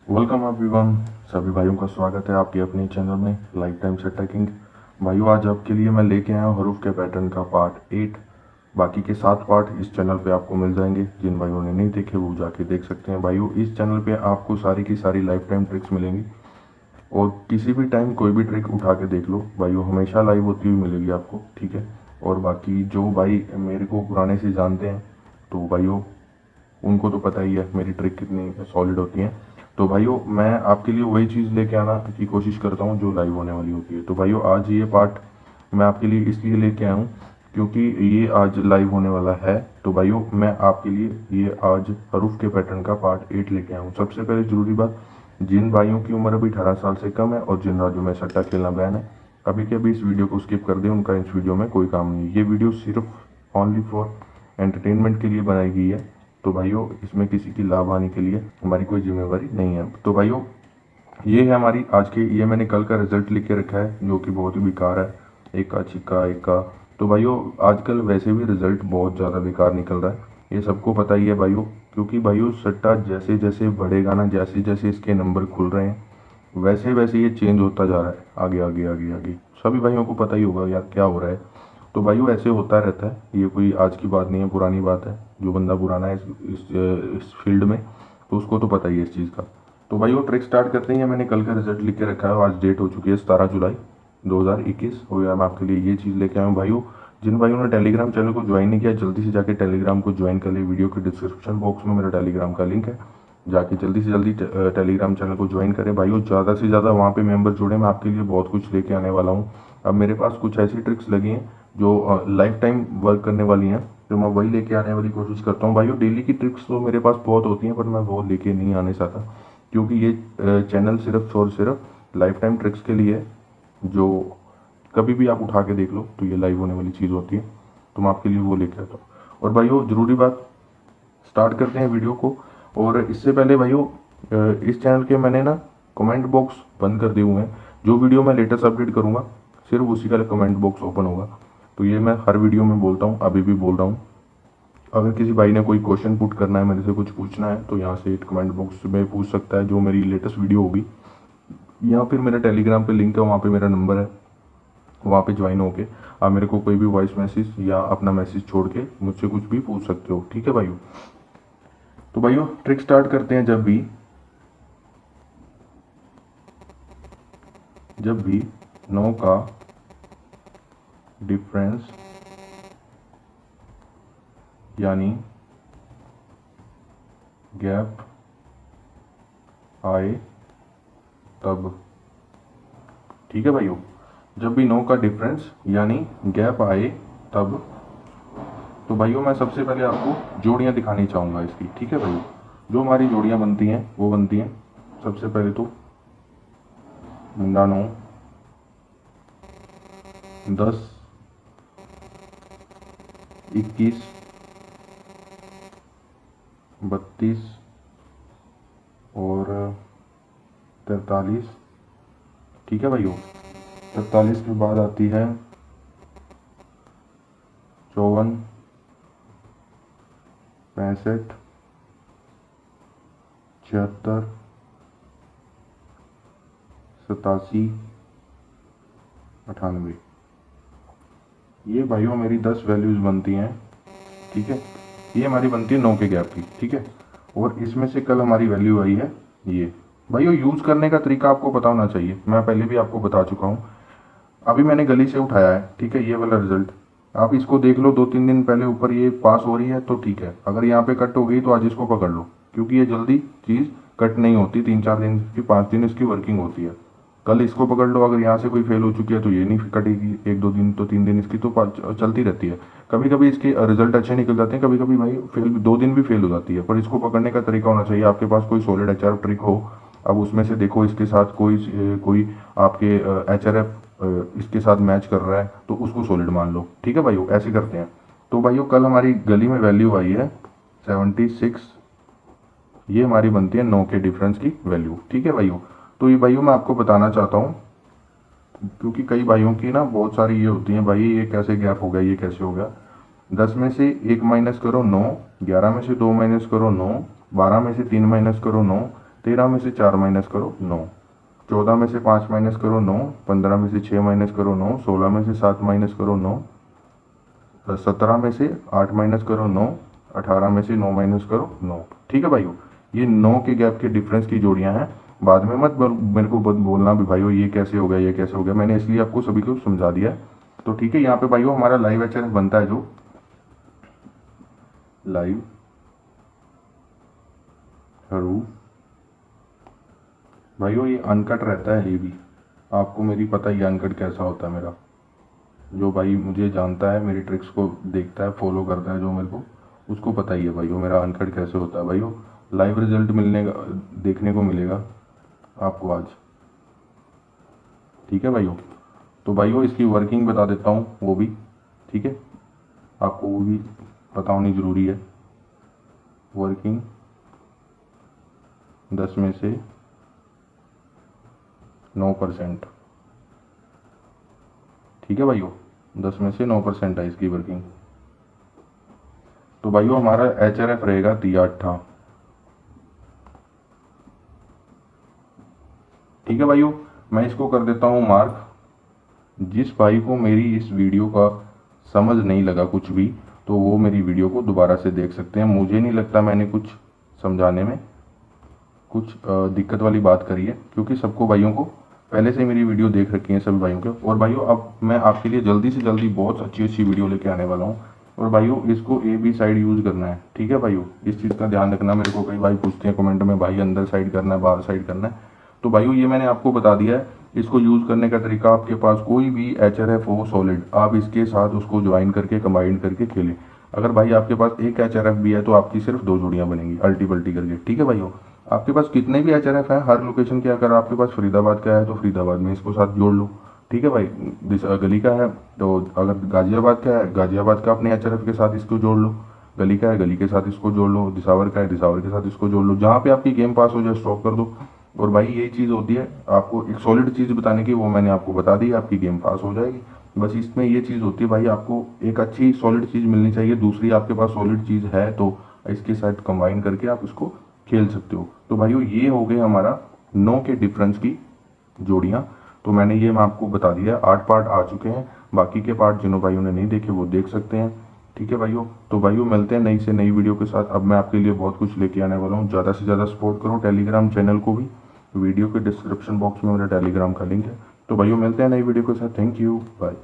Welcome everyone. सभी भाइयों का स्वागत है आपके अपने चैनल में लाइफ टाइम सेट टैकिंग। भाइयों आज आपके लिए मैं लेके आया हूँ हरूफ के पैटर्न का पार्ट 8। बाकी के 7 पार्ट इस चैनल पे आपको मिल जाएंगे। जिन भाइयों ने नहीं देखे वो जाके देख सकते हैं। भाइयों इस चैनल पे आपको सारी की सारी लाइफ टाइम ट्रिक्स मिलेंगी और किसी भी टाइम कोई भी ट्रिक उठा के देख लो भाइयों, हमेशा लाइव होती हुई मिलेगी आपको, ठीक है। और बाकी जो भाई मेरे को पुराने से जानते हैं तो भाइयों उनको तो पता ही है मेरी ट्रिक कितनी सॉलिड होती है। तो भाइयों मैं आपके लिए वही चीज़ लेके आना की कोशिश करता हूँ जो लाइव होने वाली होती है। तो भाइयों आज ये पार्ट मैं आपके लिए इसलिए लेके आया हूँ क्योंकि ये आज लाइव होने वाला है। तो भाइयों मैं आपके लिए ये आज हरूफ के पैटर्न का पार्ट 8 लेके आया हूँ। सबसे पहले ज़रूरी बात, जिन भाइयों की उम्र अभी 18 साल से कम है और जिन राज्यों में सट्टा खेलना बैन है, अभी के अभी इस वीडियो को स्किप कर दें, उनका इस वीडियो में कोई काम नहीं है। ये वीडियो सिर्फ ओनली फॉर एंटरटेनमेंट के लिए बनाई गई है। तो भाइयों इसमें किसी की लाभ हानि के लिए हमारी कोई जिम्मेवारी नहीं है। तो भाइयों ये है हमारी आज के, ये मैंने कल का रिजल्ट लिख के रखा है जो कि बहुत ही बेकार है, एक का छिक्का एक का। तो भाइयों आजकल वैसे भी रिजल्ट बहुत ज़्यादा बेकार निकल रहा है, ये सबको पता ही है भाइयों। क्योंकि भाइयों सट्टा जैसे जैसे बढ़ेगा ना, जैसे जैसे इसके नंबर खुल रहे हैं वैसे वैसे ये चेंज होता जा रहा है, आगे आगे आगे आगे। सभी भाइयों को पता ही होगा यार क्या हो रहा है। तो भाइयों ऐसे होता रहता है, ये कोई आज की बात नहीं है, पुरानी बात है। जो बंदा पुराना है इस फील्ड में तो उसको तो पता ही है इस चीज़ का। तो भाइयों ट्रिक स्टार्ट करते हैं। मैंने कल का रिजल्ट लिख के रखा है, आज डेट हो चुकी है 17 जुलाई 2021 हो गया। मैं आपके लिए ये चीज़ लेके आया हूँ भाइयों। जिन भाइयों ने टेलीग्राम चैनल को ज्वाइन नहीं किया जल्दी से जाके टेलीग्राम को ज्वाइन कर ले। वीडियो के डिस्क्रिप्शन बॉक्स में मेरा टेलीग्राम का लिंक है, जाके जल्दी से जल्दी टेलीग्राम चैनल को ज्वाइन करें भाइयों। ज़्यादा से ज़्यादा वहाँ पे मेंबर जुड़े, मैं आपके लिए बहुत कुछ लेके आने वाला हूँ। अब मेरे पास कुछ ऐसी ट्रिक्स लगी हैं जो लाइफ टाइम वर्क करने वाली हैं, तो मैं वही लेके आने वाली कोशिश करता हूँ भाइयों। डेली की ट्रिक्स तो मेरे पास बहुत होती हैं पर मैं वो लेके नहीं आने चाहता क्योंकि ये चैनल सिर्फ और सिर्फ लाइफ टाइम ट्रिक्स के लिए है, जो कभी भी आप उठा के देख लो तो ये लाइव होने वाली चीज़ होती है। तो मैं आपके लिए वो लेके आता हूँ। और भाइयों ज़रूरी बात, स्टार्ट करते हैं वीडियो को। और इससे पहले भाइयों इस चैनल के मैंने ना कमेंट बॉक्स बंद कर दिए हुए हैं। जो वीडियो मैं लेटेस्ट अपडेट करूँगा सिर्फ उसी का कमेंट बॉक्स ओपन होगा। तो ये मैं हर वीडियो में बोलता हूँ, अभी भी बोल रहा हूँ। अगर किसी भाई ने कोई क्वेश्चन पुट करना है, मेरे से कुछ पूछना है, तो यहाँ से कमेंट बॉक्स में पूछ सकता है जो मेरी लेटेस्ट वीडियो होगी। या फिर मेरा टेलीग्राम पे लिंक है, वहाँ पे मेरा नंबर है, वहाँ पे ज्वाइन होके आप मेरे को कोई भी वॉइस मैसेज या अपना मैसेज छोड़ के मुझसे कुछ भी पूछ सकते हो, ठीक है भाइयों। तो भाइयों ट्रिक स्टार्ट करते हैं। जब भी 9 का डिफरेंस यानी गैप आए तब, ठीक है भाइयों। जब भी 9 का डिफरेंस यानी गैप आए तब। तो भाइयों मैं सबसे पहले आपको जोड़ियां दिखानी चाहूँगा इसकी, ठीक है भाइयों। जो हमारी जोड़ियां बनती हैं वो बनती हैं सबसे पहले तो मुंडा 9, 10, 21, 32 और 43, ठीक है भाइयों। 43 के बाद आती है 54, 65, 76, 87, 98। ये भाइयों मेरी 10 वैल्यूज़ बनती हैं, ठीक है। ये हमारी बनती है 9 के गैप की, ठीक है। और इसमें से कल हमारी वैल्यू आई है ये। भाइयों यूज़ करने का तरीका आपको पता होना चाहिए, मैं पहले भी आपको बता चुका हूँ। अभी मैंने गली से उठाया है, ठीक है, ये वाला रिजल्ट आप इसको देख लो। 2-3 दिन पहले ऊपर ये पास हो रही है तो ठीक है, अगर यहाँ पे कट हो गई तो आज इसको पकड़ लो क्योंकि ये जल्दी चीज़ कट नहीं होती, 3-4 दिन की 5 दिन इसकी वर्किंग होती है। कल इसको पकड़ लो, अगर यहाँ से कोई फेल हो चुकी है तो ये नहीं कटेगी 1-2 दिन, तो 3 दिन इसकी तो चलती रहती है। कभी कभी इसके रिजल्ट अच्छे निकल जाते हैं, कभी कभी भाई फेल 2 दिन भी फेल हो जाती है। पर इसको पकड़ने का तरीका होना चाहिए, आपके पास कोई सॉलिड एच ट्रिक हो। अब उसमें से देखो इसके साथ कोई आपके एच इसके साथ मैच कर रहा है तो उसको सॉलिड मान लो, ठीक है भाइयों, ऐसे करते हैं। तो भाइयों कल हमारी गली में वैल्यू आई है 76, ये हमारी बनती है 9 के डिफरेंस की वैल्यू, ठीक है भाइयों। तो ये भाइयों मैं आपको बताना चाहता हूँ क्योंकि कई भाइयों की ना बहुत सारी ये होती हैं, भाई ये कैसे गैप हो गया, ये कैसे हो गया। 10 में से 1 माइनस करो 9, 11 में से 2 माइनस करो 9, 12 में से 3 माइनस करो 9, 13 में से 4 माइनस करो 9, 14 में से 5 माइनस करो 9, 15 में से 6 माइनस करो 9, 16 में से 7 माइनस करो 9, 17 में से 8 माइनस करो 9, 18 में से 9 माइनस करो 9। ठीक है भाइयों, ये 9 के गैप के डिफरेंस की जोड़ियां हैं। बाद में मत मेरे को बोलना भी भाइयों ये कैसे हो गया ये कैसे हो गया, मैंने इसलिए आपको सभी को समझा दिया है। तो ठीक है, यहाँ पे भाइयों हमारा लाइव एचआरएफ बनता है, जो लाइव हरूफ भाइयों ये अनकट रहता है, ये भी आपको मेरी पता ही अनकट कैसा होता है मेरा। जो भाई मुझे जानता है, मेरी ट्रिक्स को देखता है, फॉलो करता है, जो मेरे को उसको पता ही है भाइयों मेरा अनकट कैसे होता है। भाइयों लाइव रिजल्ट देखने को मिलेगा आपको आज। ठीक है भाइयों, तो भाइयों इसकी वर्किंग बता देता हूँ वो भी, ठीक है, आपको वो भी पता होनी ज़रूरी है। वर्किंग 10 में से 9%। ठीक है भाइयों, 10 में से 9% है इसकी वर्किंग। तो भाइयों हमारा एचआरएफ रहेगा 3/8। ठीक है भाइयों, मैं इसको कर देता हूँ मार्क। जिस भाई को मेरी इस वीडियो का समझ नहीं लगा कुछ भी, तो वो मेरी वीडियो को दोबारा से देख सकते हैं। मुझे नहीं लगता मैंने कुछ समझाने में कुछ दिक्कत वाली बात करी है, क्योंकि सबको भाइयों को पहले से मेरी वीडियो देख रखी है सभी भाइयों के। और भाइयों अब मैं आपके लिए जल्दी से जल्दी बहुत अच्छी अच्छी वीडियो लेके आने वाला हूँ। और भाइयों इसको ए बी साइड यूज़ करना है। ठीक है भाइयों, इस चीज़ का ध्यान रखना। मेरे को कई भाई पूछते हैं कमेंट में, भाई अंदर साइड करना है बाहर साइड करना है, तो भाइयों ये मैंने आपको बता दिया है। इसको यूज़ करने का तरीका, आपके पास कोई भी एचआरएफ हो सॉलिड, आप इसके साथ उसको ज्वाइन करके कंबाइन करके खेलें। अगर भाई आपके पास एक एचआरएफ भी है तो आपकी सिर्फ 2 जोड़ियाँ बनेंगी अल्टी पल्टी करके। ठीक है भाइयों, आपके पास कितने भी एचआरएफ है हर लोकेशन के, अगर आपके पास फरीदाबाद का है तो फरीदाबाद में इसको साथ जोड़ लो। ठीक है भाई, गली का है तो अगर गाजियाबाद का है, गाजियाबाद का अपने एचआरएफ के साथ इसको जोड़ लो। गली का है, गली के साथ इसको जोड़ लो। दिसावर का है, दिसावर के साथ इसको जोड़ लो। जहाँ पे आपकी गेम पास हो जाए स्टॉप कर दो। और भाई ये चीज़ होती है आपको एक सॉलिड चीज़ बताने की, वो मैंने आपको बता दी, आपकी गेम पास हो जाएगी। बस इसमें ये चीज़ होती है भाई, आपको एक अच्छी सॉलिड चीज़ मिलनी चाहिए। दूसरी आपके पास सॉलिड चीज़ है तो इसके साथ कंबाइन करके आप इसको खेल सकते हो। तो भाइयों ये हो गए हमारा 9 के डिफरेंस की जोड़ियाँ। तो मैंने ये मैं आपको बता दिया, 8 पार्ट आ चुके हैं। बाकी के पार्ट जिन्होंने भाइयों ने नहीं देखे वो देख सकते हैं। ठीक है भाइयों, तो भाइयों मिलते हैं नई से नई वीडियो के साथ। अब मैं आपके लिए बहुत कुछ लेके आने वाला हूँ। ज़्यादा से ज़्यादा सपोर्ट करो टेलीग्राम चैनल को भी। वीडियो के डिस्क्रिप्शन बॉक्स में मेरा टेलीग्राम का लिंक है। तो भाइयों मिलते हैं नई वीडियो के साथ। Thank you, bye.